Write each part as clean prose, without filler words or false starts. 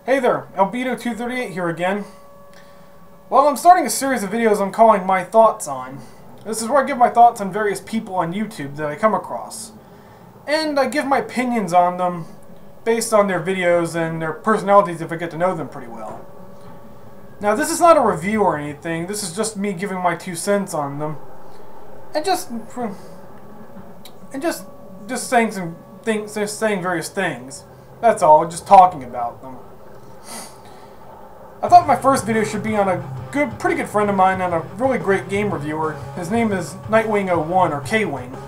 Hey there, Albedo238 here again. Well, I'm starting a series of videos I'm calling My Thoughts On. This is where I give my thoughts on various people on YouTube that I come across. And I give my opinions on them based on their videos and their personalities if I get to know them pretty well. Now, this is not a review or anything, this is just me giving my 2 cents on them. And just saying some things, just saying various things. That's all, just talking about them. I thought my first video should be on a pretty good friend of mine and a really great game reviewer. His name is kNIGHTWING01 or KWing.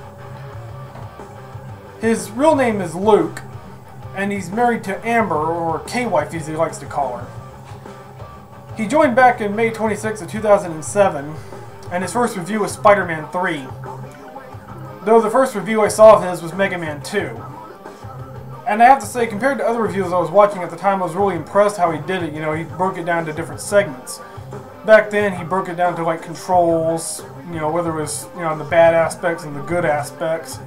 His real name is Luke, and he's married to Amber, or K-wife as he likes to call her. He joined back in May 26th of 2007, and his first review was Spider-Man 3. Though the first review I saw of his was Mega Man 2. And I have to say, compared to other reviews I was watching at the time, I was really impressed how he did it. You know, he broke it down to different segments. Back then, he broke it down to like controls, you know, whether it was, you know, the bad aspects and the good aspects.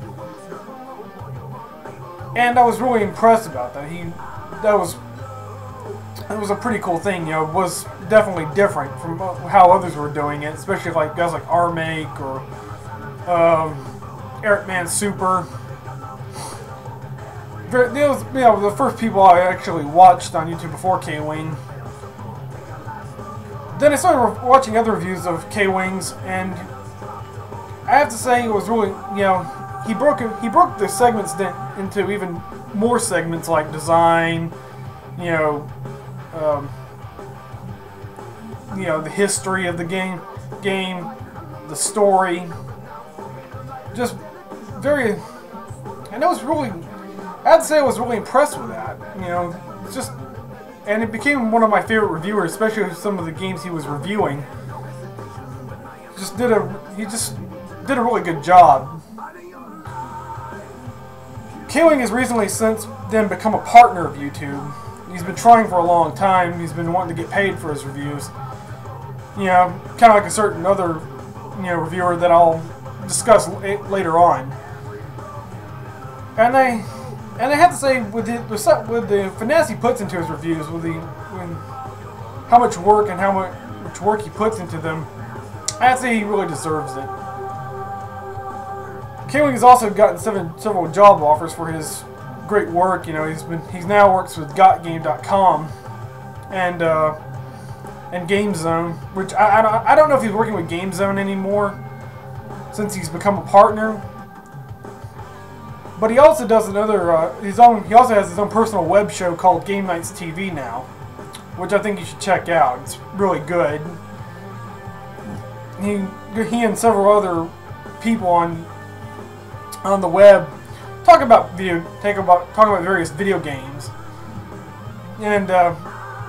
And I was really impressed about that. It was a pretty cool thing. You know, it was definitely different from how others were doing it, especially like guys like R-Make or Eric Man Super. They was, you know, the first people I actually watched on YouTube before KWing. Then I started watching other reviews of KWing's, and I have to say it was really, you know, he broke the segments into even more segments like design, you know, the history of the game, the story, just very, and it was really. I'd say I was really impressed with that. You know, and it became one of my favorite reviewers, especially with some of the games he was reviewing. He just did a really good job. KWing has recently since then become a partner of YouTube. He's been trying for a long time. He's been wanting to get paid for his reviews. You know, kind of like a certain other, you know, reviewer that I'll discuss later on. And I have to say, with the finesse he puts into his reviews, with how much work and how much work he puts into them, I have to say he really deserves it. KWing has also gotten several job offers for his great work. You know, he now works with kGame.com and GameZone, which I don't know if he's working with GameZone anymore since he's become a partner. But he also does another, he also has his own personal web show called Game Nights TV now, which I think you should check out. It's really good. He and several other people on the web talk about various video games and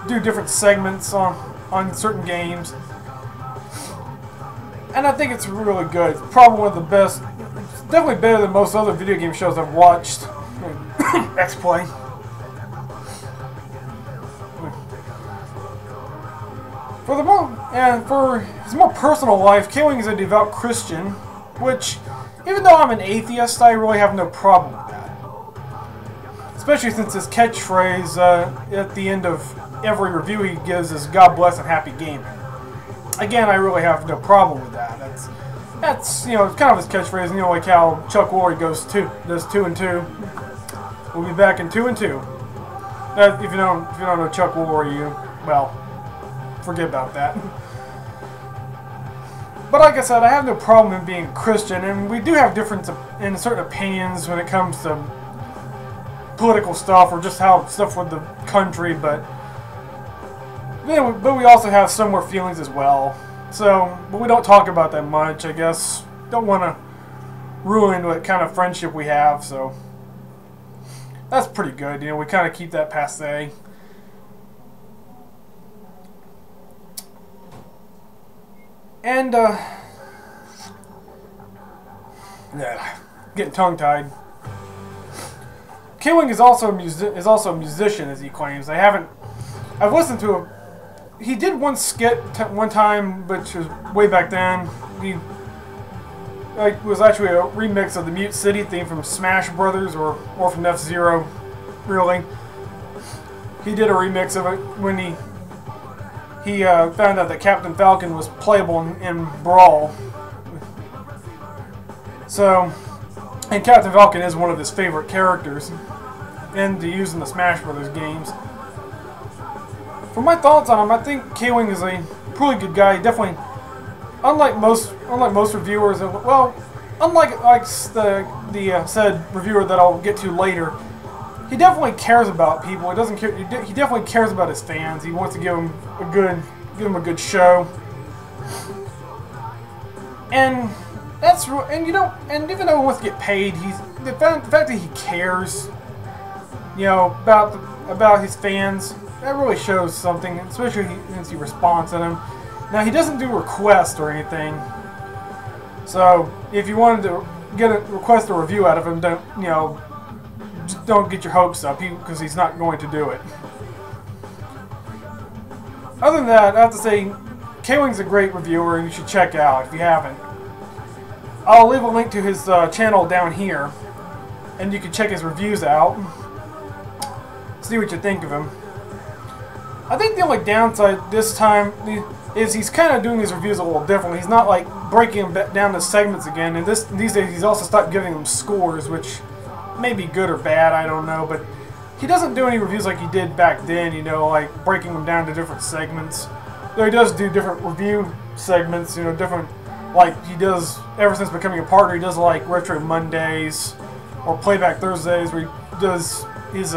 do different segments on certain games. And I think it's really good. It's probably one of the best. It's definitely better than most other video game shows I've watched. X-Play. For his more personal life, KWing is a devout Christian, which, even though I'm an atheist, I really have no problem with that. Especially since his catchphrase at the end of every review he gives is "God bless and happy gaming." Again, I really have no problem with that. That's you know, it's kind of his catchphrase. You know, like how Chuck Woolery does 2 and 2. We'll be back in 2 and 2. If you don't know Chuck Woolery, well, forget about that. But like I said, I have no problem in being a Christian, and we do have difference in certain opinions when it comes to political stuff or just how stuff with the country, but we also have similar feelings as well. So, but we don't talk about that much, I guess. Don't want to ruin what kind of friendship we have, so that's pretty good. You know, we kind of keep that passe. And getting tongue-tied. KWing is also a musician, as he claims. I've listened to him. He did one skit one time, which was way back then. He was actually a remix of the Mute City theme from Smash Brothers or from F-Zero, really. he did a remix of it when he found out that Captain Falcon was playable in Brawl. So, and Captain Falcon is one of his favorite characters and to use in the Smash Brothers games. For my thoughts on him, I think KWing is a pretty good guy. Definitely, unlike most reviewers, well, unlike the said reviewer that I'll get to later, he definitely cares about people. He doesn't care. He definitely cares about his fans. He wants to give them a good show. And that's and even though he wants to get paid, the fact that he cares, about his fans, that really shows something. Especially since he responds to them. Now he doesn't do requests or anything. So if you wanted to request a review out of him, don't get your hopes up, because he's not going to do it. Other than that, I have to say, KWing's a great reviewer, and you should check out if you haven't. I'll leave a link to his channel down here, and you can check his reviews out. See what you think of him. I think the only downside this time is he's kind of doing his reviews a little differently. He's not like breaking them down to segments again, and these days he's also stopped giving them scores, which may be good or bad, I don't know, but he doesn't do any reviews like he did back then, like breaking them down to different segments. Though he does do different review segments, different, like he does, ever since becoming a partner, he does like Retro Mondays or Playback Thursdays, where he does his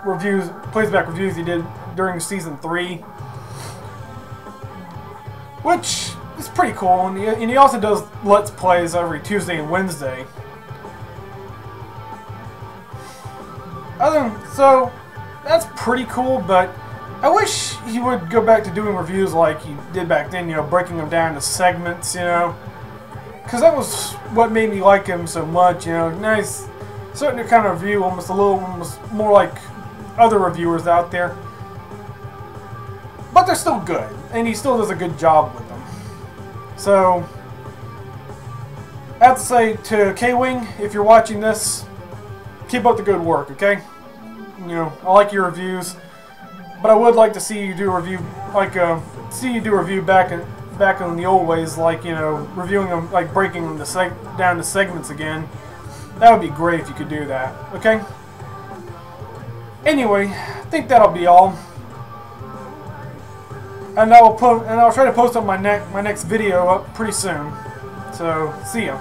reviews, playback reviews he did during Season 3. Which is pretty cool, and he also does Let's Plays every Tuesday and Wednesday. So that's pretty cool, but I wish he would go back to doing reviews like he did back then, breaking them down into segments, because that was what made me like him so much, nice, certain kind of review, almost more like other reviewers out there, but they're still good, and he still does a good job with them. So I have to say to KWing, if you're watching this, keep up the good work, okay? I like your reviews, but I would like to see you do a review, back in the old ways, like reviewing them, like breaking them down to segments again. That would be great if you could do that, okay? Anyway, I think that'll be all, and I'll try to post up my next video up pretty soon. So see ya.